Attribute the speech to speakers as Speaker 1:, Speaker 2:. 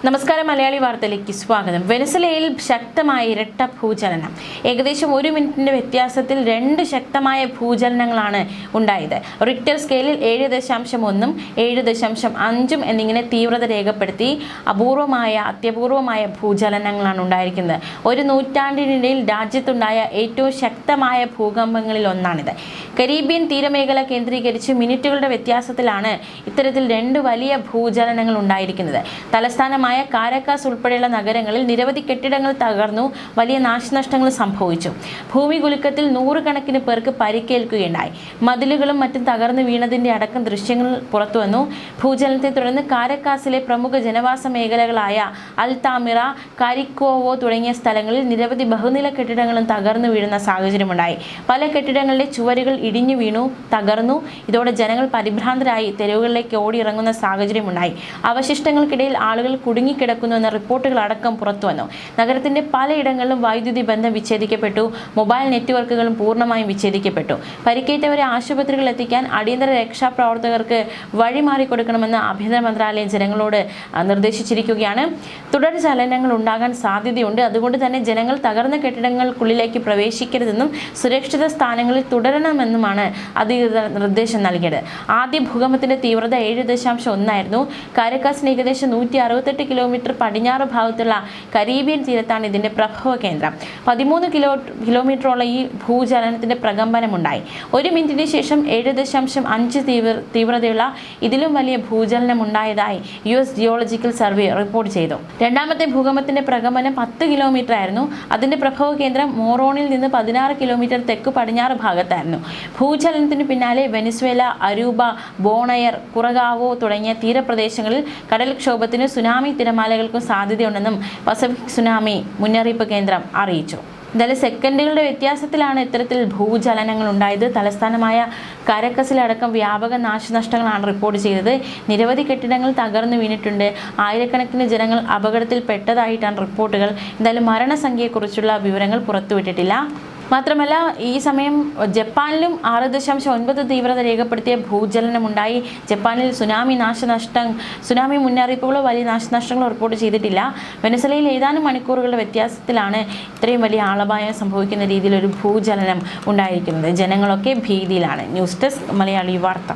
Speaker 1: നമസ്കാരം, മലയാളി വാർത്തയിലേക്ക് സ്വാഗതം. വെനസ്വേലയിൽ ശക്തമായ ഇരട്ട ഭൂചലനം. ഏകദേശം 1 മിനിറ്റിന്റെ വ്യത്യാസത്തിൽ 2 ശക്തമായ ഭൂചലനങ്ങളാണ് ഉണ്ടായത്. റിക്ടർ സ്കെയിലിൽ 7.1 7.5 എന്നിങ്ങനെ തീവ്രത രേഖപ്പെടുത്തി അത്യപൂർവമായ ഭൂചലനങ്ങളാണ് ഉണ്ടായിരിക്കുന്നത്. ഒരു നൂറ്റാണ്ടിനിടയിൽ രാജ്യത്തുണ്ടായ ഏറ്റവും ശക്തമായ ഭൂകമ്പങ്ങളിൽ ഒന്നാണിത്. കരീബിയൻ തീരമേഖല കേന്ദ്രീകരിച്ച് മിനിറ്റുകളുടെ വ്യത്യാസത്തിലാണ് ഇത്തരത്തിൽ 2 വലിയ ഭൂചലനങ്ങൾ ഉണ്ടായിരിക്കുന്നത്. തലസ്ഥാനമായ കാരക്കാസ് ഉൾപ്പെടെയുള്ള നഗരങ്ങളിൽ നിരവധി കെട്ടിടങ്ങൾ തകർന്നു, വലിയ നാശനഷ്ടങ്ങൾ സംഭവിച്ചു. ഭൂമികുലുക്കത്തിൽ 100 കണക്കിന് പേർക്ക് പരിക്കേൽക്കുകയുണ്ടായി. മതിലുകളും മറ്റും തകർന്നു വീണതിന്റെ അടക്കം ദൃശ്യങ്ങൾ പുറത്തുവന്നു. ഭൂചലനത്തെ തുടർന്ന് കാരക്കാസിലെ പ്രമുഖ ജനവാസ മേഖലകളായ അൽതാമിറ, കാരിക്കോവോ തുടങ്ങിയ സ്ഥലങ്ങളിൽ നിരവധി ബഹുനില കെട്ടിടങ്ങളും തകർന്നു വീഴുന്ന സാഹചര്യമുണ്ടായി. പല കെട്ടിടങ്ങളിലെ ചുവരുകൾ ഇടിഞ്ഞു വീണു, തകർന്നു. ഇതോടെ ജനങ്ങൾ പരിഭ്രാന്തരായി തെരുവുകളിലേക്ക് ഓടിയിറങ്ങുന്ന സാഹചര്യമുണ്ടായി. അവശിഷ്ടങ്ങൾക്കിടയിൽ ആളുകൾ കുടുങ്ങിക്കിടക്കുന്നുവെന്ന റിപ്പോർട്ടുകൾ അടക്കം പുറത്തുവന്നു. നഗരത്തിന്റെ പലയിടങ്ങളിലും വൈദ്യുതി ബന്ധം വിച്ഛേദിക്കപ്പെട്ടു. മൊബൈൽ നെറ്റ്വർക്കുകളും പൂർണ്ണമായും വിച്ഛേദിക്കപ്പെട്ടു. പരിക്കേറ്റവരെ ആശുപത്രികളിൽ എത്തിക്കാൻ അടിയന്തര രക്ഷാപ്രവർത്തകർക്ക് വഴിമാറി കൊടുക്കണമെന്ന് ആഭ്യന്തര മന്ത്രാലയം ജനങ്ങളോട് നിർദ്ദേശിച്ചിരിക്കുകയാണ്. തുടർ ചലനങ്ങൾ ഉണ്ടാകാൻ സാധ്യതയുണ്ട്. അതുകൊണ്ട് തന്നെ ജനങ്ങൾ തകർന്ന കെട്ടിടങ്ങൾക്കുള്ളിലേക്ക് പ്രവേശിക്കരുതെന്നും സുരക്ഷിത സ്ഥാനങ്ങളിൽ തുടരണമെന്നുമാണ് അധികൃതർ നിർദ്ദേശം നൽകിയത്. ആദ്യ ഭൂകമ്പത്തിന്റെ തീവ്രത 7.1 ആയിരുന്നു. കാരക്കാസിന് ഏകദേശം 168 കിലോമീറ്റർ പടിഞ്ഞാറ് ഭാഗത്തുള്ള കരീബിയൻ തീരത്താണ് ഇതിന്റെ പ്രഭവ കേന്ദ്രം. 13 കിലോമീറ്ററോളം ഈ ഭൂചലനത്തിന്റെ പ്രകമ്പനമുണ്ടായി. 1 മിനിറ്റിന് ശേഷം 7.5 തീവ്രതയുള്ള ഇതിലും വലിയ ഭൂചലനം ഉണ്ടായതായി US ജിയോളജിക്കൽ സർവേ റിപ്പോർട്ട് ചെയ്തു. രണ്ടാമത്തെ ഭൂകമ്പത്തിന്റെ പ്രകമ്പനം 10 കിലോമീറ്റർ ആയിരുന്നു. അതിന്റെ പ്രഭവ കേന്ദ്രം മോറോണിൽ നിന്ന് 16 കിലോമീറ്റർ തെക്ക് പടിഞ്ഞാറ് ഭാഗത്തായിരുന്നു. ഭൂചലനത്തിന് പിന്നാലെ വെനസ്വേല, അരൂബ, ബോണയർ, കുറഗാവോ തുടങ്ങിയ തീരപ്രദേശങ്ങളിൽ കടൽക്ഷോഭത്തിന് സുനാമി തിരമാലകൾക്കും സാധ്യതയുണ്ടെന്നും പസഫിക് സുനാമി മുന്നറിയിപ്പ് കേന്ദ്രം അറിയിച്ചു. എന്തായാലും സെക്കൻഡുകളുടെ വ്യത്യാസത്തിലാണ് ഇത്തരത്തിൽ ഭൂചലനങ്ങൾ ഉണ്ടായത്. തലസ്ഥാനമായ കാരക്കസിലടക്കം വ്യാപക നാശനഷ്ടങ്ങളാണ് റിപ്പോർട്ട് ചെയ്തത്. നിരവധി കെട്ടിടങ്ങൾ തകർന്നു വീണിട്ടുണ്ട്. ആയിരക്കണക്കിന് ജനങ്ങൾ അപകടത്തിൽപ്പെട്ടതായിട്ടാണ് റിപ്പോർട്ടുകൾ. എന്തായാലും മരണസംഖ്യയെക്കുറിച്ചുള്ള വിവരങ്ങൾ പുറത്തുവിട്ടിട്ടില്ല. മാത്രമല്ല, ഈ സമയം ജപ്പാനിലും 6.9 തീവ്രത രേഖപ്പെടുത്തിയ ഭൂചലനമുണ്ടായി. ജപ്പാനിൽ സുനാമി മുന്നറിയിപ്പുകളോ വലിയ നാശനഷ്ടങ്ങളോ റിപ്പോർട്ട് ചെയ്തിട്ടില്ല. വെനസ്വേലയിൽ ഏതാനും മണിക്കൂറുകളുടെ വ്യത്യാസത്തിലാണ് ഇത്രയും വലിയ ആളപായം സംഭവിക്കുന്ന രീതിയിൽ ഒരു ഭൂചലനം ഉണ്ടായിരിക്കുന്നത്. ജനങ്ങളൊക്കെ ഭീതിയിലാണ്. ന്യൂസ് ഡെസ്ക്, മലയാളി വാർത്ത.